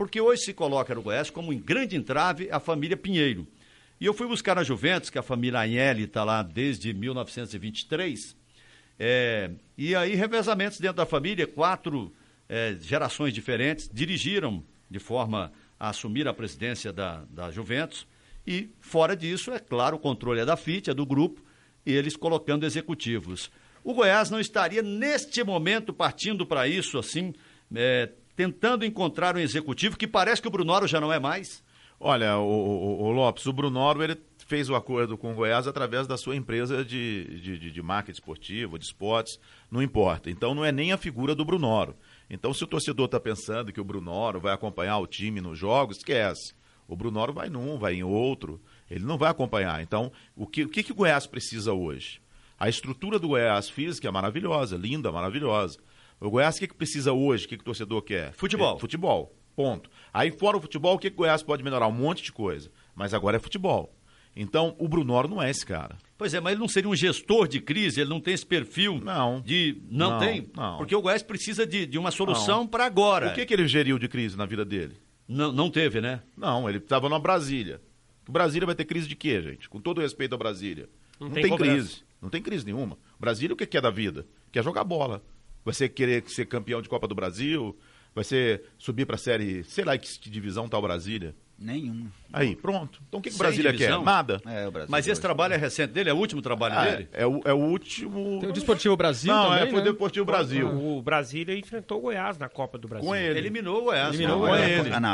Porque hoje se coloca no Goiás como um grande entrave a família Pinheiro. E eu fui buscar na Juventus, que a família Agnelli está lá desde 1923, e aí revezamentos dentro da família, 4 gerações diferentes dirigiram de forma a assumir a presidência da Juventus, e fora disso, é claro, o controle é da FIT, é do grupo, e eles colocando executivos. O Goiás não estaria, neste momento, partindo para isso, assim, tentando encontrar um executivo, que parece que o Brunoro já não é mais? Olha, o Lopes, o Brunoro, ele fez o acordo com o Goiás através da sua empresa de marketing esportivo, de esportes, não importa. Então, não é nem a figura do Brunoro. Então, se o torcedor está pensando que o Brunoro vai acompanhar o time nos jogos, esquece. O Brunoro vai num, vai em outro, ele não vai acompanhar. Então, o que o Goiás precisa hoje? A estrutura do Goiás física é maravilhosa, linda, maravilhosa. O Goiás, o que precisa hoje? O que o torcedor quer? Futebol. Futebol, ponto. Aí, fora o futebol, o que o Goiás pode melhorar? Um monte de coisa. Mas agora é futebol. Então, o Brunoro não é esse cara. Pois é, mas ele não seria um gestor de crise? Ele não tem esse perfil? Não. Não tem? Não. Porque o Goiás precisa de uma solução para agora. O que ele geriu de crise na vida dele? Não teve, né? Não, ele estava na Brasília. O Brasília vai ter crise de quê, gente? Com todo respeito à Brasília. Não tem crise. Não tem crise nenhuma. Brasília, o que é da vida? Quer jogar bola. Vai ser querer ser campeão de Copa do Brasil, vai ser subir para a série, sei lá que divisão tá o Brasília. Nenhuma. Aí, pronto. Então o que o Brasília quer? Nada. O Brasília Mas esse trabalho é recente dele? É o último trabalho dele? É o último... Tem o Desportivo Brasil não, também, foi o né? Desportivo Brasil. O Brasília enfrentou o Goiás na Copa do Brasil. Com ele. Eliminou o Goiás.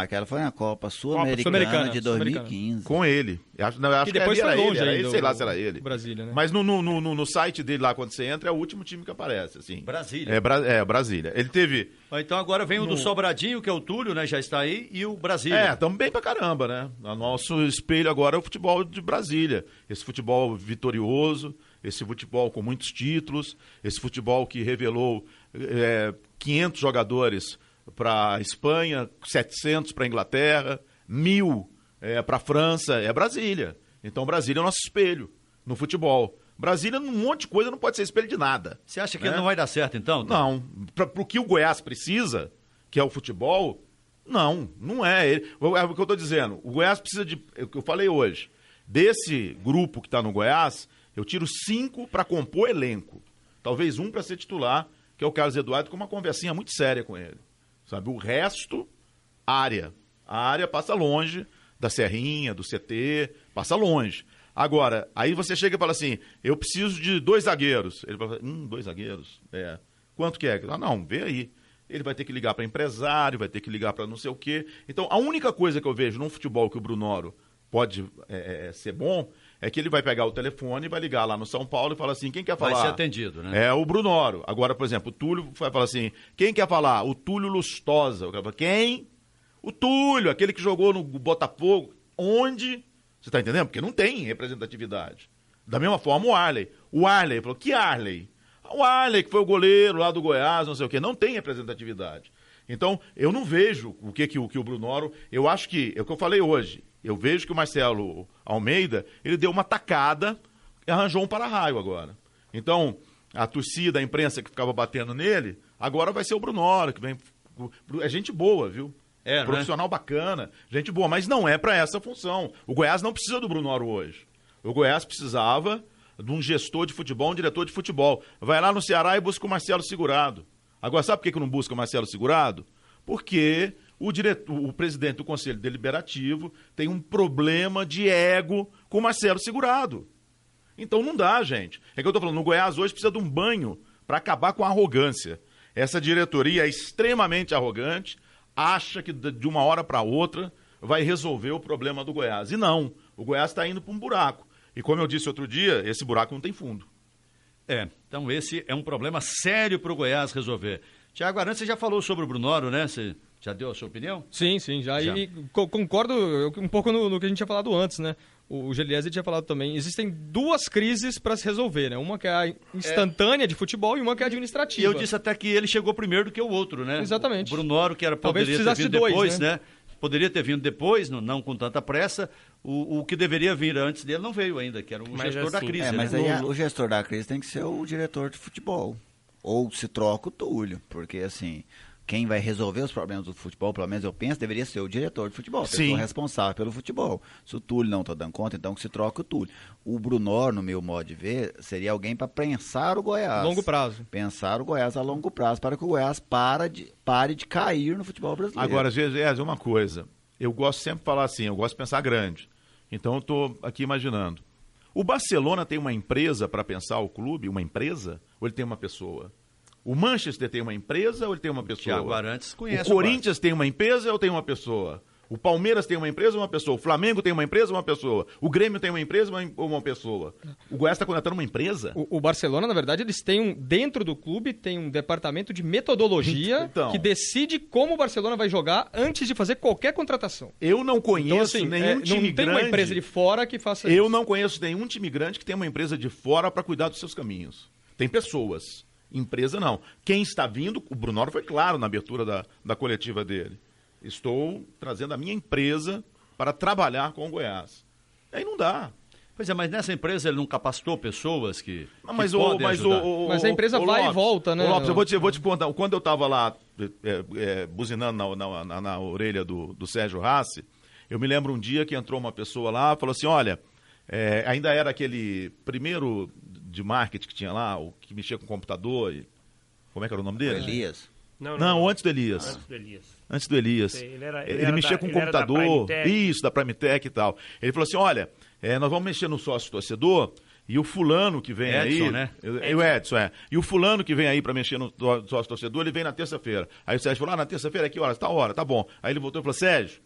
Aquela foi na Copa Sul-Americana de 2015. Com ele. Acho que depois foi longe ele, ainda. sei lá se era ele. Brasília, né? Mas no site dele lá, quando você entra, é o último time que aparece, assim. Brasília. Brasília. Ele teve... Então agora vem o do Sobradinho, que é o Túlio, né? Já está aí, e o Brasília. Estamos bem pra caramba, né? O nosso espelho agora é o futebol de Brasília. Esse futebol vitorioso, esse futebol com muitos títulos, esse futebol que revelou 500 jogadores para a Espanha, 700 para a Inglaterra, 1.000 para a França, é Brasília. Então Brasília é o nosso espelho no futebol. Brasília, um monte de coisa, não pode ser espelho de nada. Você acha que não vai dar certo, então? Não. Para o que o Goiás precisa, que é o futebol, não é. É o que eu estou dizendo. O Goiás precisa de... É o que eu falei hoje. Desse grupo que está no Goiás, eu tiro 5 para compor elenco. Talvez 1 para ser titular, que é o Carlos Eduardo, com uma conversinha muito séria com ele. Sabe? O resto, área. A área passa longe da Serrinha, do CT, passa longe. Agora, aí você chega e fala assim, eu preciso de 2 zagueiros. Ele fala, 2 zagueiros? Quanto que é? Não, vê aí. Ele vai ter que ligar para empresário, vai ter que ligar para não sei o quê. Então, a única coisa que eu vejo num futebol que o Brunoro pode ser bom é que ele vai pegar o telefone, vai ligar lá no São Paulo e falar assim, quem quer falar? Vai ser atendido, né? É o Brunoro. Agora, por exemplo, o Túlio vai falar assim, quem quer falar? O Túlio Lustosa. O cara fala, quem? O Túlio, aquele que jogou no Botafogo. Onde... Você está entendendo? Porque não tem representatividade. Da mesma forma o Arley. O Arley falou, que Arley? O Arley, que foi o goleiro lá do Goiás, não sei o quê. Não tem representatividade. Então, eu não vejo o que o Brunoro... Eu acho que, é o que eu falei hoje, eu vejo que o Marcelo Almeida, ele deu uma tacada e arranjou um para-raio agora. Então, a torcida, a imprensa que ficava batendo nele, agora vai ser o Brunoro, que vem... É gente boa, viu? Profissional bacana, gente boa, mas não é para essa função. O Goiás não precisa do Brunoro hoje. O Goiás precisava de um gestor de futebol, um diretor de futebol. Vai lá no Ceará e busca o Marcelo Segurado. Agora, sabe por que não busca o Marcelo Segurado? Porque o presidente do Conselho Deliberativo tem um problema de ego com o Marcelo Segurado. Então não dá, gente. É que eu estou falando, o Goiás hoje precisa de um banho para acabar com a arrogância. Essa diretoria é extremamente arrogante, acha que de uma hora para outra vai resolver o problema do Goiás. E não, o Goiás está indo para um buraco. E como eu disse outro dia, esse buraco não tem fundo. Então esse é um problema sério para o Goiás resolver. Tiago Arantes, você já falou sobre o Brunoro, né? Você já deu a sua opinião? Sim, já. E concordo um pouco no que a gente tinha falado antes, né? O Geliese tinha falado também. Existem 2 crises para se resolver, né? Uma que é a instantânea de futebol e uma que é administrativa. E eu disse até que ele chegou primeiro do que o outro, né? Exatamente. O Brunoro, que poderia ter vindo depois, né? Poderia ter vindo depois, não com tanta pressa. O que deveria vir antes dele não veio ainda, que era o gestor da crise. Mas né? aí o gestor da crise tem que ser o diretor de futebol. Ou se troca o Túlio, porque assim... quem vai resolver os problemas do futebol, pelo menos eu penso, deveria ser o diretor de futebol, a pessoa responsável pelo futebol. Se o Túlio não está dando conta, então que se troca o Túlio. O Brunor, no meu modo de ver, seria alguém para pensar o Goiás. Longo prazo. Pensar o Goiás a longo prazo, para que o Goiás pare de cair no futebol brasileiro. Agora, Gegés, uma coisa. Eu gosto sempre de falar assim, eu gosto de pensar grande. Então eu estou aqui imaginando. O Barcelona tem uma empresa para pensar o clube? Uma empresa? Ou ele tem uma pessoa? O Manchester tem uma empresa ou ele tem uma pessoa? Thiago Arantes conhece o Corinthians tem uma empresa ou tem uma pessoa? O Palmeiras tem uma empresa ou uma pessoa? O Flamengo tem uma empresa ou uma pessoa? O Grêmio tem uma empresa ou uma pessoa? O Goiás está contratando uma empresa? O Barcelona, na verdade, eles têm dentro do clube, tem um departamento de metodologia que decide como o Barcelona vai jogar antes de fazer qualquer contratação. Eu não conheço nenhum time grande. Não tem uma empresa de fora que faça isso. Eu não conheço nenhum time grande que tenha uma empresa de fora para cuidar dos seus caminhos. Tem pessoas. Empresa não. Quem está vindo, o Brunoro foi claro na abertura da coletiva dele. Estou trazendo a minha empresa para trabalhar com o Goiás. Aí não dá. Pois é, mas nessa empresa ele não capacitou pessoas que mas podem ajudar. Mas a empresa vai Lopes, e volta, né? Lopes, eu vou te contar. Quando eu estava lá buzinando na orelha do Sérgio Rassi, eu me lembro um dia que entrou uma pessoa lá e falou assim, olha, ainda era aquele primeiro de marketing que tinha lá, o que mexia com o computador. Como é que era o nome dele? Elias. Não, antes do Elias. Antes do Elias. Ele mexia com o computador, da Primetech e tal. Ele falou assim, olha, nós vamos mexer no sócio-torcedor e o fulano que vem Edson, aí... né? O Edson, E o fulano que vem aí para mexer no sócio-torcedor, ele vem na terça-feira. Aí o Sérgio falou, na terça-feira, que horas? Tá hora, tá bom. Aí ele voltou e falou, Sérgio,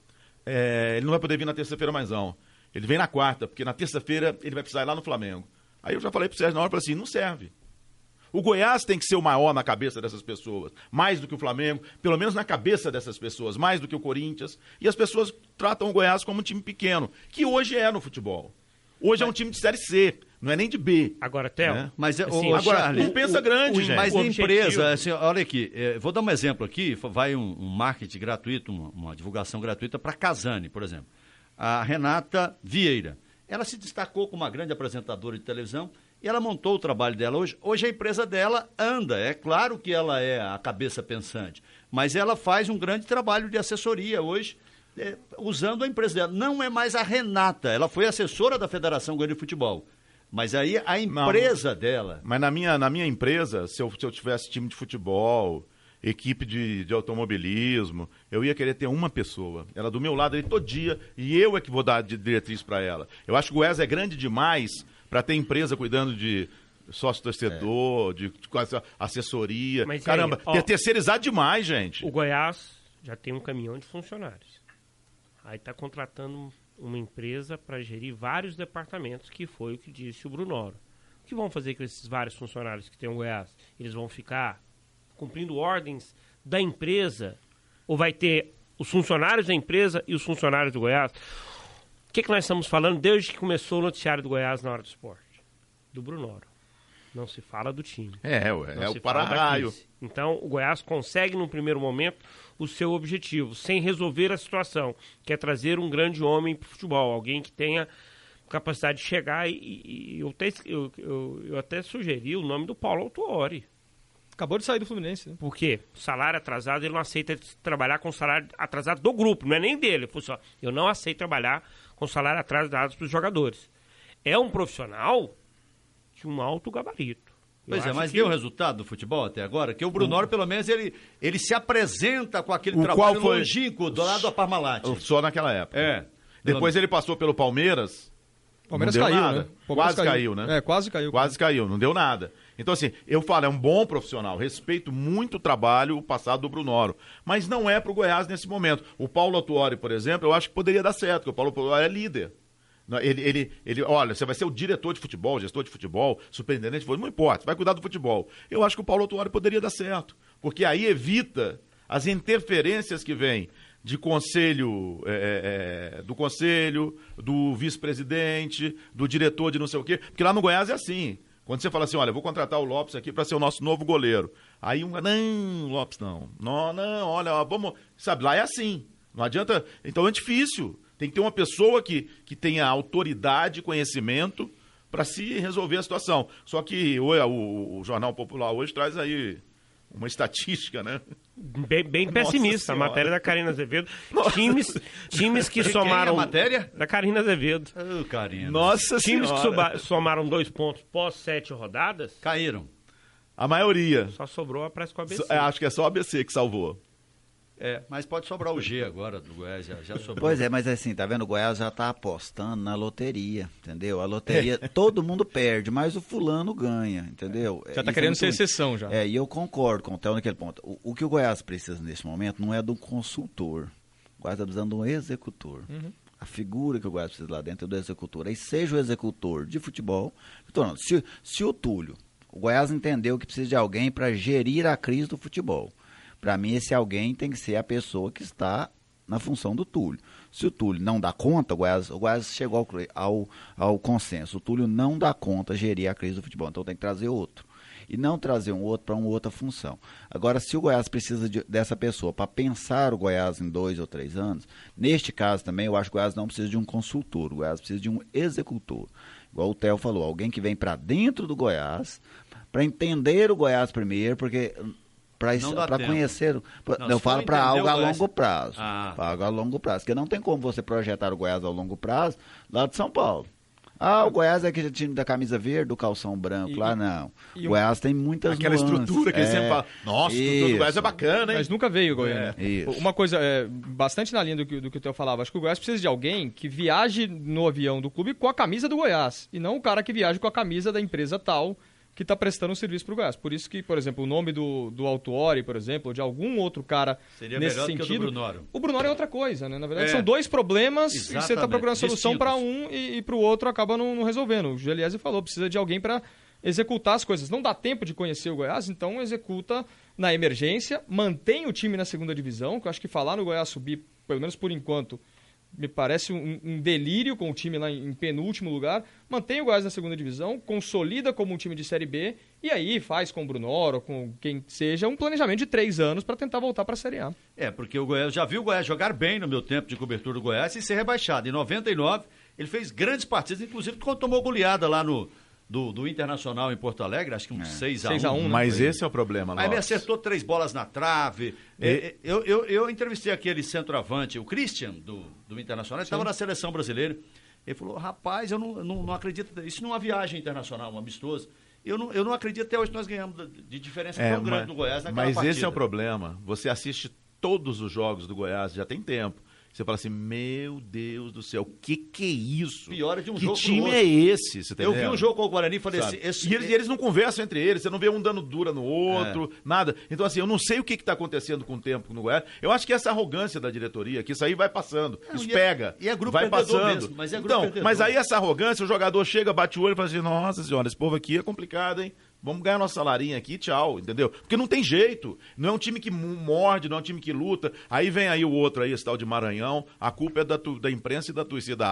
ele não vai poder vir na terça-feira mais não. Ele vem na quarta, porque na terça-feira ele vai precisar ir lá no Flamengo. Aí eu já falei pro Sérgio na hora, falei assim, não serve. O Goiás tem que ser o maior na cabeça dessas pessoas, mais do que o Flamengo, pelo menos na cabeça dessas pessoas, mais do que o Corinthians. E as pessoas tratam o Goiás como um time pequeno, que hoje é no futebol. Hoje é um time de Série C, não é nem de B. Agora, Theo, mas assim, agora, Charlie, não pensa grande, gente. Mas a empresa, assim, olha aqui, vou dar um exemplo aqui, vai um marketing gratuito, uma divulgação gratuita para Casani, por exemplo. A Renata Vieira, ela se destacou como uma grande apresentadora de televisão, e ela montou o trabalho dela hoje. Hoje a empresa dela anda. É claro que ela é a cabeça pensante, mas ela faz um grande trabalho de assessoria hoje, usando a empresa dela. Não é mais a Renata, ela foi assessora da Federação Goiana de Futebol. Mas aí a empresa dela... Mas na minha empresa, se eu tivesse time de futebol, equipe de automobilismo, eu ia querer ter uma pessoa. Ela do meu lado ali todo dia, e eu é que vou dar de diretriz para ela. Eu acho que o Goiás é grande demais para ter empresa cuidando de sócio-torcedor, de assessoria. Mas caramba, aí, terceirizado demais, gente. O Goiás já tem um caminhão de funcionários. Aí está contratando uma empresa para gerir vários departamentos, que foi o que disse o Brunoro. O que vão fazer com esses vários funcionários que tem o Goiás? Eles vão ficar cumprindo ordens da empresa? Ou vai ter os funcionários da empresa e os funcionários do Goiás? O que nós estamos falando desde que começou o noticiário do Goiás na hora do esporte? Do Brunoro. Não se fala do time. É o para-raio. Então, o Goiás consegue, num primeiro momento, o seu objetivo, sem resolver a situação, que é trazer um grande homem para o futebol, alguém que tenha capacidade de chegar eu até sugeri o nome do Paulo Autuori. Acabou de sair do Fluminense. Né? Por quê? Salário atrasado, ele não aceita trabalhar com salário atrasado do grupo, não é nem dele. Ele falou assim, eu não aceito trabalhar com salário atrasado para os jogadores. É um profissional de um alto gabarito. Pois mas deu resultado do futebol até agora? Que o Brunoro, pelo menos, ele se apresenta com aquele trabalho longínquo do lado da Parmalat. Só naquela época. Depois ele passou pelo Palmeiras. Palmeiras não deu caiu, nada. né? Palmeiras quase caiu, né? Quase caiu. Quase caiu, não deu nada. Então, assim, eu falo, é um bom profissional, respeito muito o trabalho, o passado do Brunoro, mas não é pro Goiás nesse momento. O Paulo Autuori, por exemplo, eu acho que poderia dar certo, porque o Paulo Autuori é líder. Olha, você vai ser o diretor de futebol, gestor de futebol, superintendente de futebol, não importa, você vai cuidar do futebol. Eu acho que o Paulo Autuori poderia dar certo, porque aí evita as interferências que vêm de conselho, do conselho, do vice-presidente, do diretor de não sei o quê, porque lá no Goiás é assim. Quando você fala assim, olha, eu vou contratar o Lopes aqui para ser o nosso novo goleiro. Aí não, Lopes não, olha, vamos, sabe, lá é assim, não adianta, então é difícil. Tem que ter uma pessoa que tenha autoridade e conhecimento para se resolver a situação. Só que o Jornal Popular hoje traz aí uma estatística, né? Bem pessimista, a matéria da Karina Azevedo. Times que Quem somaram... é a matéria? Da Karina Azevedo. Karina. Nossa Times senhora. que somaram 2 pontos pós 7 rodadas, Caíram. A maioria. só sobrou a Presco ABC. Acho que é só o ABC que salvou. Mas pode sobrar o G agora do Goiás, já sobrou. Pois é, mas assim, tá vendo? O Goiás já tá apostando na loteria, entendeu? A loteria, todo mundo perde, mas o fulano ganha, entendeu? Já tá Isso querendo é ser muito ruim. exceção já. E eu concordo com o Theo naquele ponto. O que o Goiás precisa nesse momento não é de um consultor. O Goiás tá precisando de um executor. A figura que o Goiás precisa lá dentro é do executor. Aí seja o executor de futebol. Então, se o Túlio, o Goiás entendeu que precisa de alguém para gerir a crise do futebol. Para mim, esse alguém tem que ser a pessoa que está na função do Túlio. Se o Túlio não dá conta, o Goiás chegou ao consenso. O Túlio não dá conta de gerir a crise do futebol, então tem que trazer outro. E não trazer um outro para uma outra função. Agora, se o Goiás precisa dessa pessoa para pensar o Goiás em 2 ou 3 anos, neste caso também eu acho que o Goiás não precisa de um consultor, o Goiás precisa de um executor. Igual o Theo falou, alguém que vem para dentro do Goiás, para entender o Goiás primeiro, porque... Para conhecer, eu falo para algo a longo prazo. Para algo a longo prazo, porque não tem como você projetar o Goiás a longo prazo lá de São Paulo. O Goiás é aquele time da camisa verde, do calção branco, lá não. O Goiás tem muitas Aquela nuances. estrutura que ele sempre fala, nossa, a estrutura do Goiás é bacana, hein? Mas nunca veio o Goiânia. Isso. Uma coisa, bastante na linha do que o Theo falava, acho que o Goiás precisa de alguém que viaje no avião do clube com a camisa do Goiás, e não o cara que viaje com a camisa da empresa tal, que está prestando um serviço para o Goiás. Por isso que, por exemplo, o nome do Autuori, por exemplo, ou de algum outro cara seria nesse melhor sentido... do que o do Brunoro. O Brunoro é outra coisa, né? Na verdade, são 2 problemas e você está procurando solução para um e para o outro acaba não resolvendo. O Geliese falou, precisa de alguém para executar as coisas. Não dá tempo de conhecer o Goiás, então executa na emergência, mantém o time na segunda divisão, que eu acho que falar no Goiás subir, pelo menos por enquanto... me parece um delírio com o time lá em penúltimo lugar, mantém o Goiás na segunda divisão, consolida como um time de Série B, e aí faz com o Brunoro, com quem seja, um planejamento de 3 anos para tentar voltar para a Série A. Porque o Goiás, já viu o Goiás jogar bem no meu tempo de cobertura do Goiás e ser rebaixado. Em 99, ele fez grandes partidas, inclusive quando tomou goleada lá do Internacional em Porto Alegre, acho que 6-1. Mas esse é o problema, Aí ele acertou 3 bolas na trave. Eu entrevistei aquele centroavante, o Christian, do Internacional, ele estava na seleção brasileira. Ele falou, rapaz, eu não acredito, isso não é uma viagem internacional, um amistoso. Eu não acredito até hoje que nós ganhamos de diferença tão grande do Goiás naquela partida. Mas esse é o problema. Você assiste todos os jogos do Goiás, já tem tempo. Você fala assim, meu Deus do céu, o que é isso? Pior é de um que jogo time pro outro. é esse? Você tá Eu vi entendendo? um jogo com o Guarani e falei Sabe? assim... E eles não conversam entre eles, você não vê um dando dura no outro, nada. Então, assim, eu não sei o que está acontecendo com o tempo no Goiás. Eu acho que essa arrogância da diretoria, que isso aí vai passando, isso pega, e é grupo vai perdedor passando. mesmo, mas é grupo então, perdedor. mas aí essa arrogância, o jogador chega, bate o olho e fala assim, nossa senhora, esse povo aqui é complicado, hein? Vamos ganhar nosso salarinho aqui, tchau, entendeu? Porque não tem jeito. Não é um time que morde, não é um time que luta. Aí vem aí o outro aí, esse tal de Maranhão. A culpa é da imprensa e da torcida.